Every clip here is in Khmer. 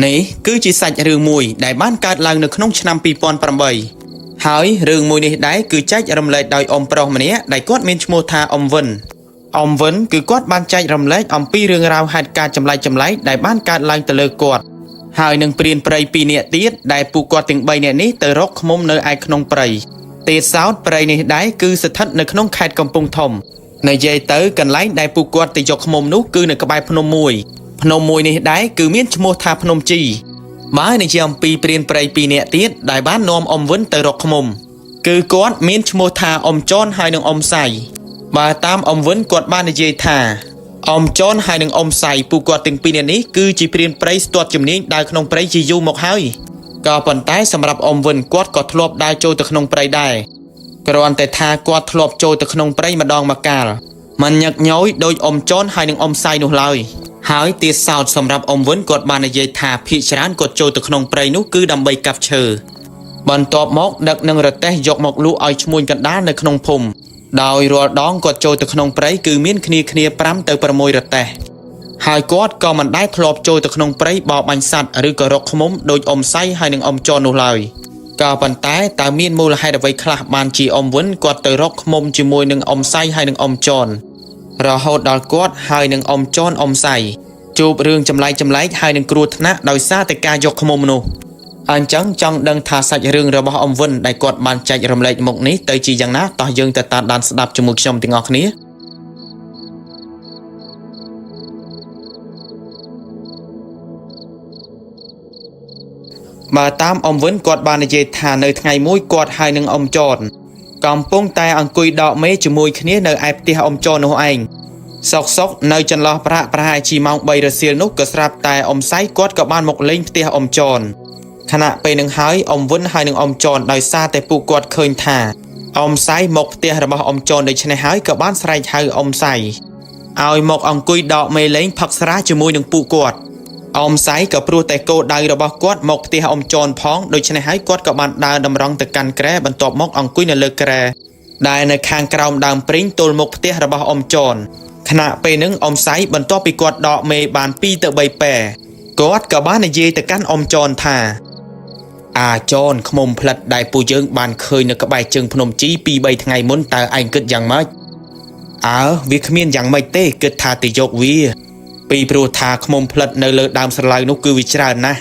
នេះគឺជាសាច់រឿងមួយដែលបានកើតឡើងនៅក្នុងឆ្នាំ2008ហើយរឿងមួយនេះដែរគឺចែករំលែកដោយអ៊ំប្រុសម្នាក់ដែលគាត់មានឈ្មោះថាអ៊ំវិនគឺគាត់បានចែករំលែកអំពីរឿងរ៉ាវហេតុការណ៍ចម្លែកដែលបានកើតឡើងទៅលើគាត់ហើយនឹងព្រានព្រៃ2នាក់ទៀតដែលពួកគាត់ទាំង3នាក់នេះទៅរកឃ្មុំនៅឯក្នុងព្រៃទេសោតព្រៃនេះដែរគឺស្ថិតនៅក្នុងខេត្តកំពង់ធំនិយាយទៅកន្លែងដែលពួកគាត់ទៅយកឃ្មុំនោះគឺនៅក្បែរភ្នំមួយនេះដែរគឺមានឈ្មោះថាភ្នំជីបើនិយាយអំពីព្រានព្រៃ2នាក់ទៀតដែលបាននាំអ៊ំវិនទៅរកឃ្មុំគឺគាត់មានឈ្មោះថាអ៊ំចនហើយនិងអ៊ំសៃបើតាមអ៊ំវិនគាត់បាននិយាយថាអ៊ំចនហើយនិងអ៊ំសៃពួកគាត់ទាំងពីរនាក់នេះគឺជាព្រានព្រៃស្ទាត់ជំនាញដើរក្នុងព្រៃជាយូរមកហើយក៏ប៉ុន្តែសម្រាប់អ៊ំវិនគាត់ក៏ធ្លាប់ដើរចូលទៅក្នុងព្រៃដែរគ្រាន់តែថាគាត់ធ្លាប់ចូលទៅក្នុងព្រៃម្ដងម្កាលមិនញឹកញយដោយអ៊ំចនហើយនិងអ៊ំសៃនោះឡើយហើយទាសោតសម្រាប់អ៊ំវិនគាត់បាននិយាយថាភាគច្រើនគាត់ចូលទៅក្នុងព្រៃនោះគឺដើម្បីកាប់ឈើបន្ទាប់មកដឹកនឹងរទេះយកមកលក់ឲ្យឈ្មួញកណ្ដាលនៅក្នុងភូមិដោយរាល់ដងគាត់ចូលទៅក្នុងព្រៃគឺមានគ្នា5ទៅ6រទេះហើយគាត់ក៏មិនដែលធ្លាប់ចូលទៅក្នុងព្រៃបរបាញ់សត្វឬក៏រកឃ្មុំដោយអ៊ំសៃហើយនិងអ៊ំចននោះឡើយក៏ប៉ុន្តែតើមានមូលហេតុអ្វីខ្លះបានជាអ៊ំវិនគាត់ទៅរកឃ្មុំជាមួយនឹងអ៊ំសៃហើយនិងអ៊ំចនរហូតដល់គាត់ហើយនឹងអ៊ំចនអ៊ំសៃជួបរឿងចម្លែកហើយនឹងគ្រោះថ្នាក់ដោយសារតែការយកឃ្មុំនោះអញ្ចឹងចង់ដឹងថាសាច់រឿងរបស់អ៊ំវិនដែលគាត់បានចែករំលែកមកនេះទៅជាយ៉ាងណាតោះយើងទៅតាមដានស្ដាប់ជាមួយខ្ញុំទាំងអស់គ្នាបើតាមអ៊ំវិនគាត់បាននិយាយថានៅថ្ងៃមួយគាត់ហើយនឹងអ៊ំចនកំពុងតែអង្គុយដកមេជាមួយគ្នានៅឯផ្ទះអ៊ំចននោះឯងសុកនៅចន្លោះប្រហែលជាម៉ោង3រសៀលនោះក៏ស្រាប់តែអ៊ំសៃគាត់ក៏បានមកលេងផ្ទះអ៊ំចនខណៈពេលនឹងហើយអ៊ំវិនហើយនឹងអ៊ំចនដោយសារតែពួកគាត់ឃើញថាអ៊ំសៃមកផ្ទះរបស់អ៊ំចនដូច្នេះហើយក៏បានស្រែកហៅអ៊ំសៃឲ្យមកអង្គុយដកមេលេងផឹកស្រាជាមួយនឹងពួកគាត់អ៊ំសៃក៏ព្រោះតែគោលដៅរបស់គាត់មកផ្ទះអ៊ំចនផងដូច្នេះហើយគាត់ក៏បានដើរតម្រង់ទៅកាន់គ្រែបន្ទាប់មកអង្គុយនៅលើគ្រែដែលនៅខាងក្រោមដើមព្រីងទល់មុខផ្ទះរបស់អ៊ំចនខណៈពេលនឹងអ៊ំសៃបន្ទាប់ពីគាត់ដកមេបាន2ទៅ3ពែគាត់ក៏បាននិយាយទៅកាន់អ៊ំចនថាចនឃ្មុំផ្លិតដែលពួកយើងបានឃើញនៅក្បែរជើងភ្នំជី 2-3 ថ្ងៃមុនតើឯងគិតយ៉ាងម៉េចវាគ្មានយ៉ាងម៉េចទេគិតថាទៅយកវាពីព្រោះថាឃ្មុំផ្លិតនៅលើដើមស្រឡៅនោះគឺវាច្រើនណាស់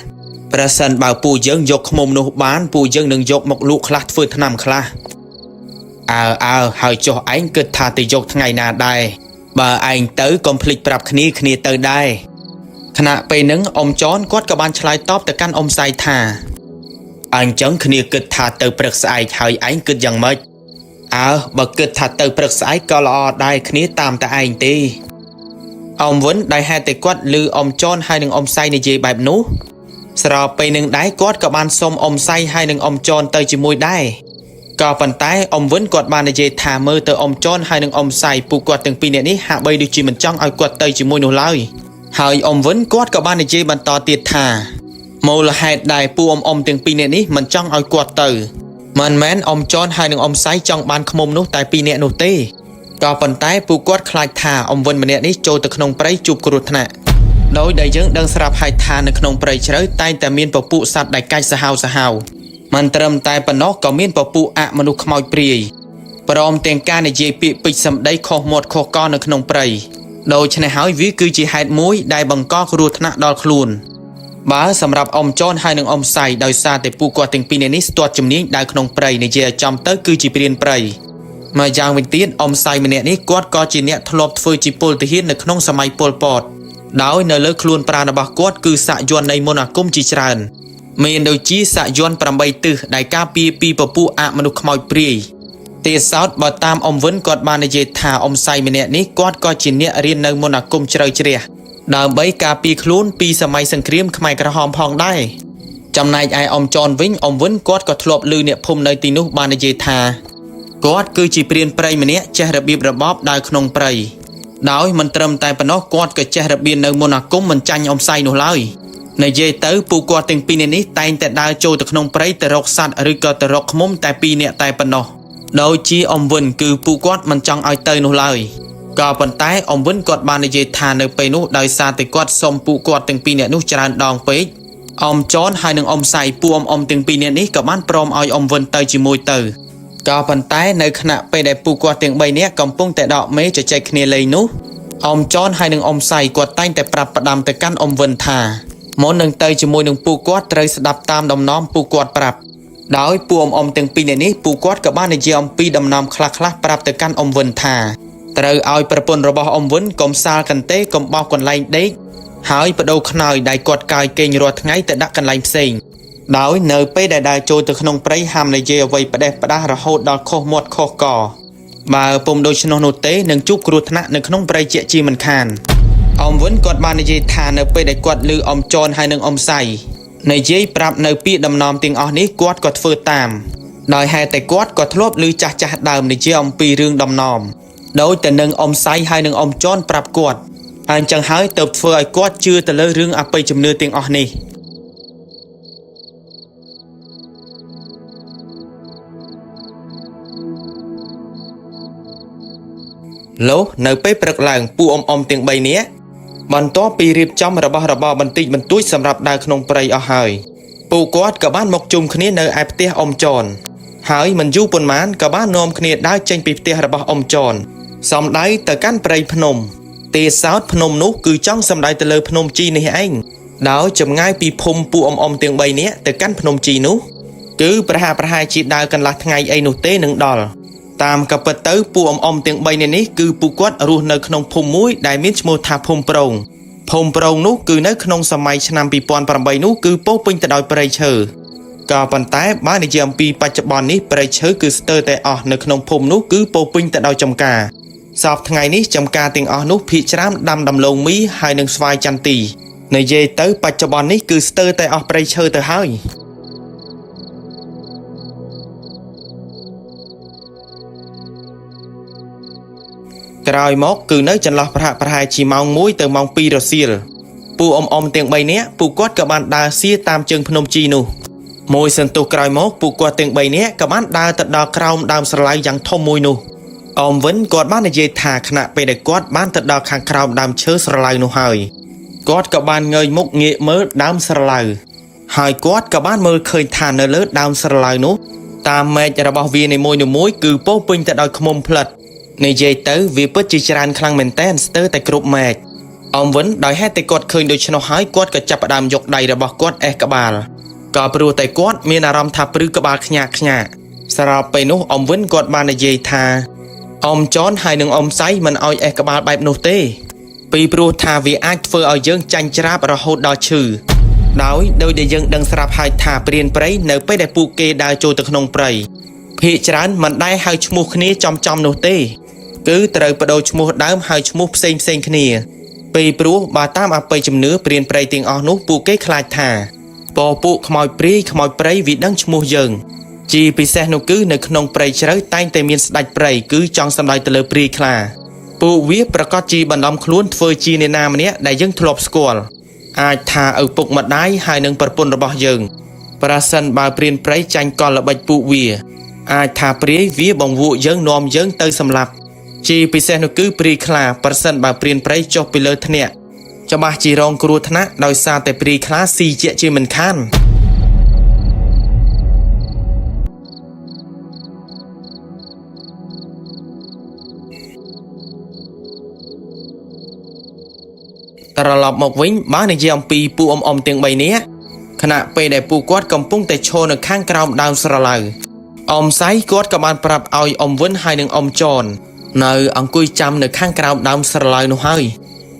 ប្រសិនបើពួកយើងយកឃ្មុំនោះបានពួកយើងនឹងយកមកលក់ខ្លះធ្វើថ្នាំខ្លះហើយចុះឯងគិតថាទៅយកថ្ងៃណាដែរបើឯងទៅកុំភ្លេចប្រាប់គ្នាទៅដែរខណៈពេលហ្នឹងអ៊ំចនគាត់ក៏បានឆ្លើយតបទៅកាន់អ៊ំសៃថាអញ្ចឹងគ្នាគិតថាទៅព្រឹកស្អែកហើយឯងគិតយ៉ាងម៉េចបើគិតថាទៅព្រឹកស្អែកក៏ល្អដែរគ្នាតាមតែឯងទេអ៊ំវិនដែលហេតុតែគាត់ឮអ៊ំចនហើយនិងអ៊ំសៃនិយាយបែបនោះស្របពេលនឹងដែរគាត់ក៏បានសុំអ៊ំសៃហើយនិងអ៊ំចនទៅជាមួយដែរក៏ប៉ុន្តែអ៊ំវិនគាត់បាននិយាយថាមើលទៅអ៊ំចនហើយនិងអ៊ំសៃពួកគាត់ទាំងពីរនាក់នេះហាក់បីដូចជាមិនចង់ឲ្យគាត់ទៅជាមួយនោះឡើយហើយអ៊ំវិនគាត់ក៏បាននិយាយបន្តទៀតថាមូលហេតុដែលពួកអ៊ំទាំងពីរនាក់នេះមិនចង់ឲ្យគាត់ទៅមិនមែនអ៊ំចនហើយនិងអ៊ំសៃចង់បានឃ្មុំនោះតែពីរនាក់នោះទេក៏ប៉ុន្តែពួកគាត់ខ្លាចថាអ៊ំវិនម្នាក់នេះចូលទៅក្នុងព្រៃជួបគ្រោះថ្នាក់ដោយដែលយើងដឹងស្រាប់ហើយថានៅក្នុងព្រៃជ្រៅតែងតែមានពពួកសត្វដែលកាច់សាហាវមិនត្រឹមតែប៉ុណ្ណោះក៏មានពពួកអមនុស្សខ្មោចព្រាយព្រមទាំងការនិយាយពាក្យពេចន៍សម្ដីខុសមាត់ខុសកលនៅក្នុងព្រៃដូច្នេះហើយវាគឺជាហេតុមួយដែលបង្កគ្រោះថ្នាក់ដល់ខ្លួនបើសម្រាប់អ៊ំចនហើយនិងអ៊ំសៃដោយសារតែពួកគាត់ទាំងពីរនាក់នេះស្ទាត់ជំនាញដើរក្នុងព្រៃនិយាយចំទៅគឺជាព្រានព្រៃមកយ៉ាងវិញទៀតអ៊ំសៃម្នាក់នេះគាត់ក៏ជាអ្នកធ្លាប់ធ្វើជាពលទាហាននៅក្នុងសម័យប៉ុលពតដោយនៅលើខ្លួនប្រាណរបស់គាត់គឺសាក់យ័ន្តនៃមន្តអាគមជាច្រើនមានដូចជាសាក់យ័ន្ត8ទិសដែលការពារពីពពួកអមនុស្សខ្មោចព្រាយទេសោតបើតាមអ៊ំវិនគាត់បាននិយាយថាអ៊ំសៃម្នាក់នេះគាត់ក៏ជាអ្នករៀននៅមន្តអាគមជ្រៅជ្រះដើម្បីការពារខ្លួនពីសម័យសង្គ្រាមខ្មែរក្រហមផងដែរចំណែកឯអ៊ំចនវិញអ៊ំវិនគាត់ក៏ធ្លាប់ឮអ្នកភូមិនៅទីនោះបាននិយាយថាគាត់គឺជាព្រានព្រៃម្នាក់ចេះរបៀបរបបដើរក្នុងព្រៃដោយមិនត្រឹមតែប៉ុណ្ណោះគាត់ក៏ចេះរបៀបនៅមន្តអាគមមិនចាញ់អ៊ំសៃនោះឡើយនិយាយទៅពួកគាត់ទាំងពីរនាក់នេះតែងតែដើរចូលទៅក្នុងព្រៃទៅរកសត្វឬក៏ទៅរកឃ្មុំតែ2នាក់តែប៉ុណ្ណោះដោយជាអ៊ំវិនគឺពួកគាត់មិនចង់ឲ្យទៅនោះឡើយក៏ប៉ុន្តែអ៊ំវិនគាត់បាននិយាយថានៅពេលនោះដោយសារតែគាត់សុំពួកគាត់ទាំងពីរនាក់នោះច្រើនដងពេក อมจอนให้หนึ่งอมใส่ปูอมเตียงปีเนี่ยนี้กับบ้านปลอมเอาอมเวินเตยจีมวยเตยก็ปันใต้ในขณะไปได้ปูกวาดเตียงใบเนี้ยกำปุ้งแต่ดอกเมจะใจคเนเลยนุอมจอนให้หนึ่งอมใส่กวาดใต้แต่ปรับประดามแต่กั้นอมเวินทามอนหนึ่งเตยจีมวยหนึ่งปูกวาดเตยสดับตามดำน้อมปูกวาดปรับดาวปูอมเตียงปีเนี่ยนี้ปูกวาดกับบ้านในเจียมปีดำน้อมคลาปรับแต่กั้นอมเวินทาเตยเอาประปนระบอมเวินกลมซากันเต้กลมบอกกันไล่เด็กหายประดูขนอยได้กอดกายเกยรัวทั้งไงแต่ดักกันไล่เซ็งดาวเนยไปได้โจตขนมไปหามในเจไว้ประเดประดาระโหดดอโคหมดโคก่อมาปมโดยชนโนเต้หนึ่งจุกรุธนะหนึ่งขนมไปเจจีมันคานอมวนกอดมาในเจทานเนยไปได้กอดลืออมจอนให้หนึ่งอมใส่ในเจปรับเนยปีดำนอมติงอนี้กอดกอดเฟือตามโดยให้แต่กอดกอดทลบลือจ่าดาวในเจอมปีเรื่องดำนอมโดยแต่หนึ่งอมใส่ให้หนึ่งอมจอนปรับกอดอันจังหายเติบเฟือกอดชื่อแต่เลยเรื่องอไปจำเนื้อติงอนี้โลในไปปรักหลังปูอมเตียงใบเนี้ยบรรทปีรีบจำระบบันติบรรทุยสำหรับดาวขนมไปเอาหายปูกอดกับบ้านหมกจุ่มคณีในไอเตียอมจอนหายมันยู่ปนมันกับบ้านนอมคณีได้เจงปีเตียระบอมจอนสำได้แต่กั้นไปพนมเตสาวพนมนุคือจ้องสำได้แต่เลยพนมจีในเองดาวจำง่ายปีพมปูอมเตียงใบเนี้ยแต่กั้นพนมจีนุคือประหารจีดาวกันละไงไอโนเต้$1ตามกับเปิดเตอปูอมเตียงใบในนี้คือปูกวดรูในขนมพมมุ้ยได้มิชโมทาพมโปร่งนุคือในขนมสมัยชนามปีปอนปรำใบนุคือโป๊ปิงแต่ดอยเปรย์เชอก็ปันแต่บ้านในเจียมปีปัจจุบันนี้เปรย์เชอคือสเตอร์แต่ในขนมพมนุคือโป๊ปิงแต่ดอยจำกาสอบไงนี้จำกาเตียงนุพิจารณาดำลงมีให้หนึ่งสวายจันตีในเยเตอปัจจุบันนี้คือสเตอร์แต่เปรย์เชอแต่ให้กลายมอกคือเนื้อจันลอประหายชีมองมุ้ยเติมมองปีรซีลปูอมเตียงใบเนี้ยปูกอดกับบ้านดาเสียตามเชิงพนมจีนูมวยสันตุกลายมอกปูกอดเตียงใบเนี้ยกับบ้านดาตัดดอกคราวดามสลายอย่างทอมมวยนูอมเว้นกอดบ้านในเยธาขณะไปได้กอดบ้านตัดดอกข้างคราวดามเชื้อสลายนูหายกอดกับบ้านเงยมุกเงยเมื่อดามสลายหายกอดกับบ้านเมื่อเคยทานเนื้อเลือดดามสลายนูตามแม่จะระบวีในมวยหนุ่มมวยคือโป๊ปิงตัดดอกขมมพลัดในเจเตอร์วิปจิจารคลังเมนเทนสเตอร์แต่กรุ๊ปแมกอมวันได้ให้แต่กอดเคยโดยชนหายกอดกับจับดามยกใดระบอกกอดกบาลก็ปรูแต่กอดมีอารมณ์ทับปรือกบาลขยะสำหรับไปนุอมวันกอดบานในเจทาอมจอนให้หนึ่งอมไซมันเอากบาลแบบโนเต้ปีปรูทาวิอาเฟอเอาเยิงจันจราบระหดดอชื่อโดยได้ยังดังสลับหายทาเปลี่ยนไปเนื้อไปได้ปูเกได้โจตขนงไปพิจารณามันได้ให้ชมูคนี้จอมโนเต้คือเตยประโดชมูดามหายชมูเซงคณีปีปรูบาตามอไปจำเนื้อเปลี่ยนไปติงอนุปูเกคลายทาปอปุขมอยปรีขมอยปรีวิดังชมูยังจีปีเซนุคือในขนมปรีเชยตั้งแต่มีสไลปรีคือจองสำลายเตลปรีคลาปูวิประกอบจีบันดอมคล้วนเฟอร์จีในนามเนี้ยได้ยังทลบสกอลอาจทาเอาปุกมาได้หายหนึ่งประปนระบยังประสันบาเปลี่ยนไปจังก่อนระบายปูเวียอาจทาปรีวิบงวุยังนอมยังเตยสำลับจีพิเศษนุคือปรีคลาประสันบาเปลี่ยนไปจบไปเลยทเนี่ยจะมาจีรองกรูธนะโดยซาแต่ปรีคลาซีเจจีมันคันตลอดหมกวิ่งบ้านในเจียมปีปูอมเตียงใบเนี้ยขณะไปได้ปูกอดกำปุ้งแต่โชว์ในข้างกราวดาวสลายอมไซกอดกับมันปรับเอาอมเว้นให้หนึ่งอมจอนในอังกุยจำในข้างกราวดาวสลายนู่ให้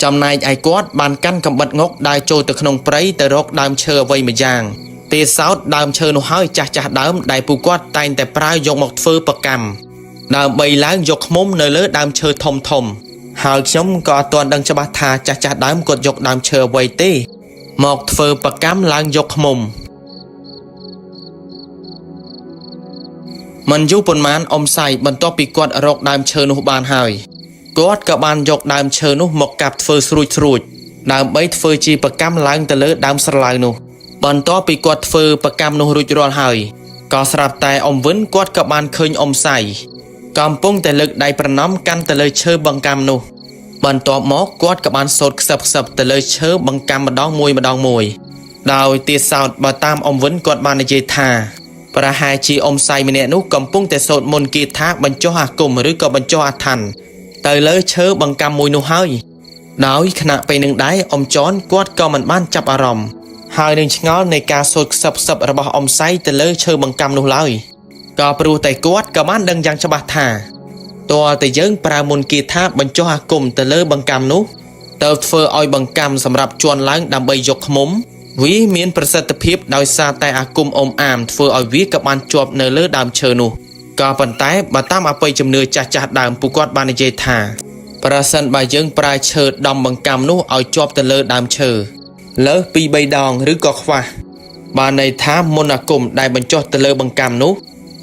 จำนายไอกอดบานกั้นกับบัดงกได้โจตะขนงไพรแต่รกดามเชอไว้มาอย่างเตะสาวดามเชอนู่ให้จ่าดามได้ปูกอดแต่งแต่ปลายยกหมกเฟอประกำดามใบล้างยกมุมในเลือดดามเชอทมหากชมก็ตอนดังฉบับทาจ่าดามกดยกดามเชอไว้เต้หมกเฟอประกำล้างยกมุมมันยุปนมันอมใส่บรรทปีกอดรกดามเชอนุบานหายกอดกับบานยกดามเชอนุหมกกับเฟอสรุยดามใบเฟอจีประกำล้างแต่เลือดดามสลายนุบรรทปีกอดเฟอประกำนุรุยรอนหายก็สลับแต่อมเว้นกอดกับบานเคยอมใส่กำปุ้งแต่เลือดได้ประน้ำกันแต่เลยเชอบังกำนุบรรทหมอกกอดกับบานสดสับแต่เลยเชอบังกำมาดองมวย ដោយទាសោតបើតាមអមវិនគាត់បាននិយាយថាប្រហែលជាអមសៃម្នាក់នោះកំពុងតែសូត្រមន្តគាថាបញ្ចុះអាគមឬក៏បញ្ចុះអាថ័ន្តទៅលើឈើបង្កាំមួយនោះហើយដោយខណៈពេលនឹងដែរអមចនគាត់ក៏មិនបានចាប់អារម្មណ៍ហើយនឹងឆ្ងល់នៃការសូត្រខ្សឹបរបស់អមសៃទៅលើឈើបង្កាំនោះឡើយក៏ព្រោះតែគាត់ក៏បានដឹងយ៉ាងច្បាស់ថាតើតែយើងប្រើមន្តគាថាបញ្ចុះអាគមទៅលើបង្កាំនោះទៅធ្វើឲ្យបង្កាំសម្រាប់ជន់ឡើងដើម្បីយកឃ្មុំវាមានប្រសិទ្ធភាពដោយសារតែអាគមអមអាមធ្វើឲ្យវាក៏បានជាប់នៅលើដើមឈើនោះក៏ប៉ុន្តែបើតាមអបិយជំនឿចាស់ដើមពួកគាត់បាននិយាយថាប្រសិនបើយើងប្រើឈើដំបង្កាំនោះឲ្យជាប់ទៅលើដើមឈើលើសពី3ដងឬក៏ខ្វះបានន័យថាមន្តអាគមដែលបញ្ចុះទៅលើបង្កាំនោះ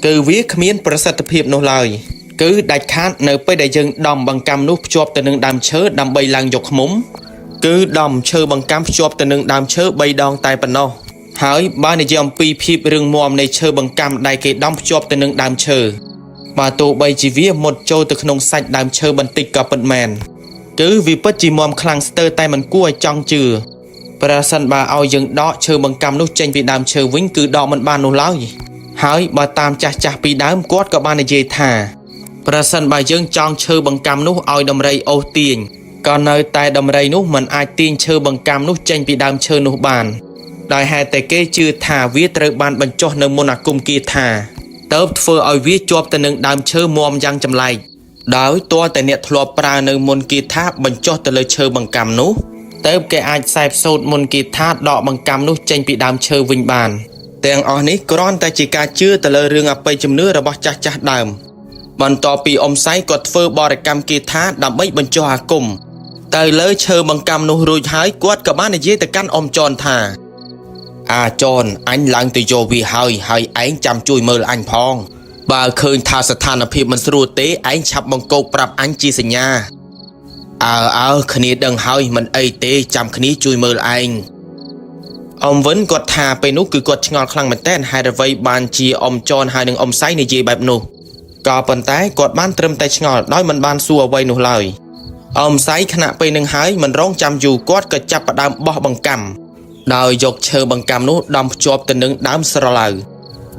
គឺវាគ្មានប្រសិទ្ធភាពនោះឡើយគឺដាច់ខាតនៅពេលដែលយើងដំបង្កាំនោះភ្ជាប់ទៅនឹងដើមឈើដើម្បីឡើងយកឃ្មុំគឺដំឈើបង្កាំភ្ជាប់ទៅនឹងដើមឈើ3ដងតែប៉ុណ្ណោះហើយបើនិយាយអំពីភាពរឹងមាំនៃឈើបង្កាំដែលគេដំភ្ជាប់ទៅនឹងដើមឈើបើទោះបីជាវាមុតចូលទៅក្នុងសាច់ដើមឈើបន្តិចក៏ពិតមែនគឺវាពិតជាមាំខ្លាំងស្ទើរតែមិនគួរឲ្យចង់ជឿប្រសិនបើឲ្យយើងដកឈើបង្កាំនោះចេញពីដើមឈើវិញគឺដកមិនបាននោះឡើយហើយបើតាមចាស់ពីដើមគាត់ក៏បាននិយាយថាប្រសិនបើយើងចង់ឈើបង្កាំនោះឲ្យដំរីអូសទាញក៏នៅតែដំរីនោះមិនអាចទាញឈើបង្កាំនោះចេញពីដើមឈើនោះបានដោយហេតុតែគេជឿថាវាត្រូវបានបញ្ចុះនៅមន្តអាគមគាថាទៅធ្វើឲ្យវាជាប់ទៅនឹងដើមឈើមាំយ៉ាងចម្លែកដោយតើតែអ្នកធ្លាប់ប្រើនៅមន្តគាថាបញ្ចុះទៅលើឈើបង្កាំនោះទៅគេអាចសែបសូត្រមន្តគាថាដកបង្កាំនោះចេញពីដើមឈើវិញបានទាំងអស់នេះគ្រាន់តែជាការជឿទៅលើរឿងអបិយជំនឿរបស់ចាស់ដើមបន្ទាប់ពីអ៊ំសៃគាត់ធ្វើបរិកម្មគាថាដើម្បីបញ្ចុះអាគមទៅលើឈើបង្កាំនោះរួចហើយគាត់ក៏បាននិយាយទៅកាន់អ៊ំចនថាចនអញឡើងទៅយកវាហើយឯងចាំជួយមើលអញផងបើឃើញថាស្ថានភាពមិនស្រួលទេឯងឆាប់បង្កោកប្រាប់អញជាសញ្ញាគ្នាដឹងហើយមិនអីទេចាំគ្នាជួយមើលឯងអ៊ំវិនគាត់ថាពេលនោះគឺគាត់ឆ្ងល់ខ្លាំងមែនទែនហេតុអ្វីបានជាអ៊ំចនហើយនឹងអ៊ំសៃនិយាយបែបនោះក៏ប៉ុន្តែគាត់បានត្រឹមតែឆ្ងល់ដោយមិនបានសួរអ្វីនោះឡើយអ៊ំសៃខណៈពេលនឹងហើយមិនរងចាំយូរគាត់ក៏ចាប់ផ្ដើមបោះបង្កាំដោយយកឈើបង្កាំនោះដំភ្ជាប់ទៅនឹងដើមស្រឡៅ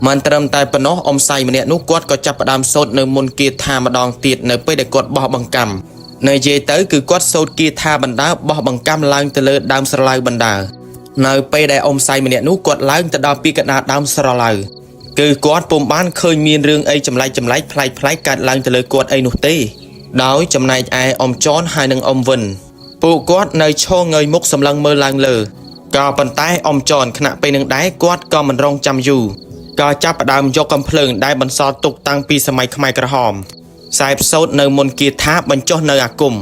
មិនត្រឹមតែប៉ុណ្ណោះអ៊ំសៃម្នាក់នោះគាត់ក៏ចាប់ផ្ដើមសូត្រនៅមន្តគាថាម្ដងទៀតនៅពេលដែលគាត់បោះបង្កាំនិយាយទៅគឺគាត់សូត្រគាថាបណ្ដើបោះបង្កាំឡើងទៅលើដើមស្រឡៅបណ្ដើនៅពេលដែលអ៊ំសៃម្នាក់នោះគាត់ឡើងទៅដល់ពីកណ្ដាលដើមស្រឡៅគឺគាត់ពុំបានឃើញមានរឿងអីចម្លែកប្លែកកើតឡើងទៅលើគាត់អីនោះទេដោយចំណែកឯអ៊ំចនហើយនឹងអ៊ំវិនពួកគាត់នៅឈរងើយមុខសម្លឹងមើលឡើងលើក៏ប៉ុន្តែអ៊ំចនខណៈពេលនឹងដែរគាត់ក៏មិនរងចាំយូរក៏ចាប់ផ្ដើមយកកំភ្លើងដែលបន្សល់ទុកតាំងពីសម័យខ្មែរក្រហមខ្សែផ្សូតនៅមន្តគាថាបញ្ចុះនៅអាគម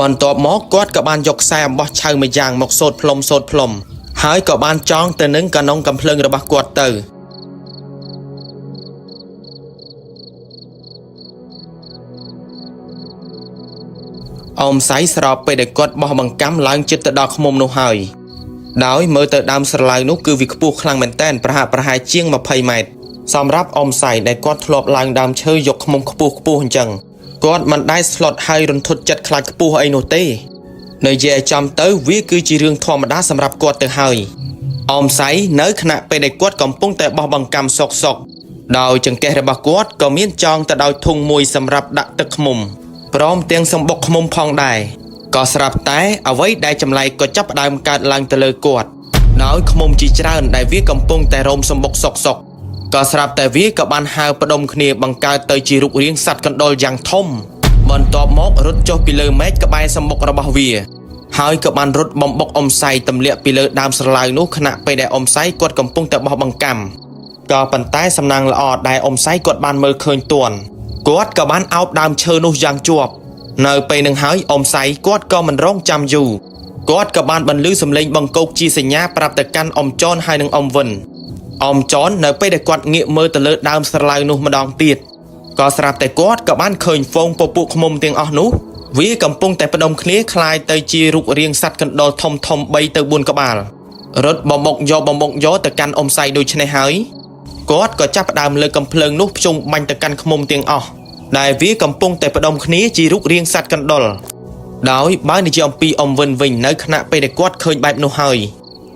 បន្ទាប់មកគាត់ក៏បានយកខ្សែអំបោះឆៅមួយយ៉ាងមកសូត្រផ្លុំហើយក៏បានចងទៅនឹងកណ្ដុងកំភ្លើងរបស់គាត់ទៅអ៊ំសៃស្របពេលដែលគាត់បោះបង្កាំឡើងជិតទៅដល់ឃ្មុំនោះហើយដោយមើលទៅដើមស្រឡៅនោះគឺវាខ្ពស់ខ្លាំងមែនទែនប្រហែលជាង20ម៉ែត្រសម្រាប់អ៊ំសៃដែលគាត់ធ្លាប់ឡើងដើមឈើយកឃ្មុំខ្ពស់អញ្ចឹងគាត់មិនដែលស្លុតហើយរន្ធត់ចិត្តខ្លាចខ្ពស់អីនោះទេនិយាយចំទៅវាគឺជារឿងធម្មតាសម្រាប់គាត់ទៅហើយអ៊ំសៃនៅខណៈពេលដែលគាត់កំពុងតែបោះបង្កាំសុកដោយចង្កេះរបស់គាត់ក៏មានចងទៅដោយធុងមួយសម្រាប់ដាក់ទឹកឃ្មុំព្រមទាំងសម្បុកឃ្មុំផងដែរក៏ស្រាប់តែអ្វីដែលចម្លែកក៏ចាប់ផ្ដើមកើតឡើងទៅលើគាត់ដោយឃ្មុំជាច្រើនដែលវាកំពុងតែរោមសម្បុកសុកក៏ស្រាប់តែវាក៏បានហើរផ្ដុំគ្នាបង្កើតទៅជារូបរាងសត្វកណ្ដុរយ៉ាងធំបន្ទាប់មករត់ចុះពីលើមែកក្បែរសម្បុករបស់វាហើយក៏បានរត់បំបុកអ៊ំសៃទម្លាក់ពីលើដើមស្រឡៅនោះខណៈពេលដែលអ៊ំសៃគាត់កំពុងតែបោះបង្កាំក៏ប៉ុន្តែសំណាងល្អដែលអ៊ំសៃគាត់បានមើលឃើញទាន់គាត់ក៏បានអោបដើមឈើនោះយ៉ាងជាប់នៅពេលនឹងហើយអ៊ំសៃគាត់ក៏មិនរងចាំយូរគាត់ក៏បានបន្លឺសំឡេងបង្កោកជាសញ្ញាប្រាប់ទៅកាន់អ៊ំចនហើយនឹងអ៊ំវិនអ៊ំចននៅពេលដែលគាត់ងាកមើលទៅលើដើមស្រឡៅនោះម្ដងទៀតក៏ស្រាប់តែគាត់ក៏បានឃើញហ្វូងពពួកឃ្មុំទាំងអស់នោះវាកំពុងតែផ្ដុំគ្នាคล้ายទៅជារូបរាងសត្វកណ្ដុរធំ3ទៅ4ក្បាលរត់បំបុកយកទៅកាន់អ៊ំសៃដូចនេះហើយគាត់ក៏ចាប់ផ្ដើមលើកកំភ្លើងនោះភ្ជុំបាញ់ទៅកាន់ឃ្មុំទាំងអស់ដែលវាកំពុងតែផ្ដុំគ្នាជារូបរាងសត្វកណ្ដុរដោយបើនិយាយអំពីអ៊ំវិនវិញនៅខណៈពេលដែលគាត់ឃើញបែបនោះហើយ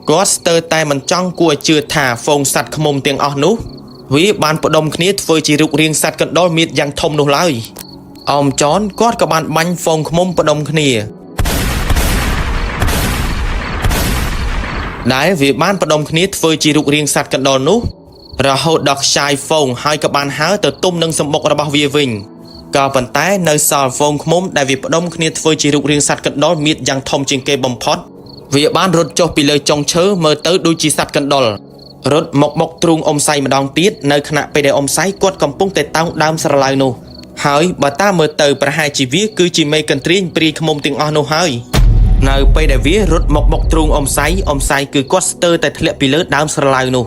គាត់ស្ទើរតែមិនចង់គួរជឿថាហ្វូងសត្វឃ្មុំទាំងអស់នោះវាបានផ្ដុំគ្នាធ្វើជារូបរាងសត្វកណ្ដុរមៀតយ៉ាងធំនោះឡើយអមចនគាត់ក៏បានបាញ់ហ្វូងឃ្មុំផ្ដុំគ្នាដែលវាបានផ្ដុំគ្នាធ្វើជារូបរាងសត្វកណ្ដុរនោះរហូតដល់ខ្ចាយហ្វូងហើយក៏បានហើរទៅទុំនឹងសម្បុករបស់វាវិញក៏ប៉ុន្តែនៅសល់ហ្វូងឃ្មុំដែលវាផ្ដុំគ្នាធ្វើជារូបរាងសត្វកណ្ដុរមៀតយ៉ាងធំជាងគេបំផុតវាបានរត់ចុះពីលើចុងឈើមើលទៅដូចជាសត្វកណ្ដុររត់មកបុកទ្រូងអ៊ំសៃម្ដងទៀតនៅខណៈពេលដែលអ៊ំសៃគាត់កំពុងតែតោងដើមស្រឡៅនោះហើយបើតាមមើលទៅប្រហែលជាវាគឺជាមេកន្ទ្រាញព្រាយឃ្មុំទាំងអស់នោះហើយនៅពេលដែលវារត់មកបុកទ្រូងអ៊ំសៃគឺគាត់ស្ទើរតែធ្លាក់ពីលើដើមស្រឡៅនោះ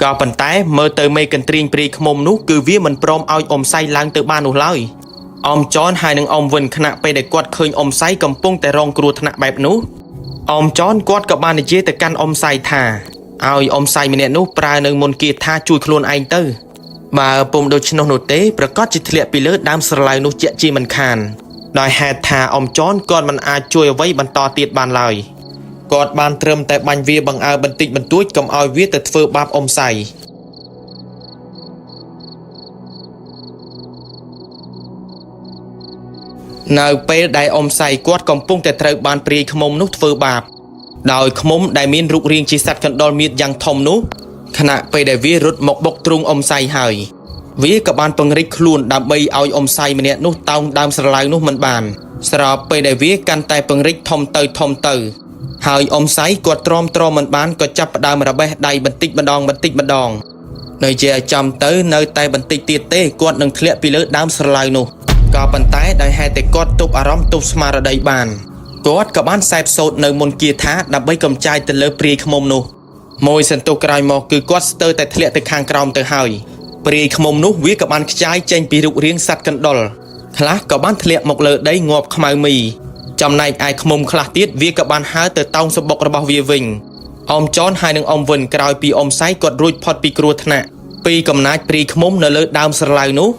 ក៏ប៉ុន្តែមើលទៅមេកន្ទ្រាញព្រាយឃ្មុំនោះគឺវាមិនព្រមឲ្យអ៊ំសៃឡើងទៅបាននោះឡើយអ៊ំចនហើយនឹងអ៊ំវិនខណៈពេលដែលគាត់ឃើញអ៊ំសៃកំពុងតែរងគ្រោះថ្នាក់បែបនោះអ៊ំចនគាត់ក៏បាននិយាយទៅកាន់អ៊ំសៃថាឲ្យអ៊ំសៃម្នាក់នោះប្រើនៅមន្តគាថាជួយខ្លួនឯងទៅបើពុំដូច្នោះនោះទេប្រកាសជាធ្លាក់ពីលើដើមស្រឡៅនោះជាក់ជាមិនខានដោយហេតុថាអ៊ំចនគាត់មិនអាចជួយអ្វីបន្តទៀតបានឡើយគាត់បានត្រឹមតែបាញ់វាបង្អើបន្តិចបន្តួចកុំឲ្យវាទៅធ្វើបាបអ៊ំសៃនៅពេលដែលអ៊ំសៃគាត់កំពុងតែត្រូវបានព្រាយឃ្មុំនោះធ្វើបាបដោយឃ្មុំដែលមានរូបរាងជាសត្វកណ្ដុរមៀតយ៉ាងធំនោះខណៈពេលដែលវារត់មកបុកទ្រូងអ៊ំសៃហើយវាក៏បានពង្រីកខ្លួនដើម្បីឲ្យអ៊ំសៃម្នាក់នោះតោងដើមស្រឡៅនោះមិនបានស្របពេលដែលវាកាន់តែពង្រីកធំទៅហើយអ៊ំសៃគាត់ទ្រាំមិនបានក៏ចាប់ផ្ដើមរបេះដៃបន្តិចម្ដងនៅជាចំទៅនៅតែបន្តិចទៀតទេគាត់នឹងធ្លាក់ពីលើដើមស្រឡៅនោះក៏ប៉ុន្តែដោយហេតុតែគាត់ទប់អារម្មណ៍ទប់ស្មារតីបានគាត់ក៏បានសែបសូត្រនៅមន្តគាថាដើម្បីកំចាយទៅលើព្រាយឃ្មុំនោះមួយសន្ទុះក្រោយមកគឺគាត់ស្ទើរតែធ្លាក់ទៅខាងក្រោមទៅហើយព្រាយឃ្មុំនោះវាក៏បានខ្ចាយចេញពីរូបរាងសត្វកណ្ដុរខ្លះក៏បានធ្លាក់មកលើដីងាប់ខ្មៅមីចំណែកឯឃ្មុំខ្លះទៀតវាក៏បានហើរទៅតោងសម្បុករបស់វាវិញអ៊ំចនហើយនឹងអ៊ំវិនក្រោយពីអ៊ំសៃគាត់រួចផុតពីគ្រោះថ្នាក់ពីកំណាចព្រាយឃ្មុំនៅលើដើមស្រឡៅនោះ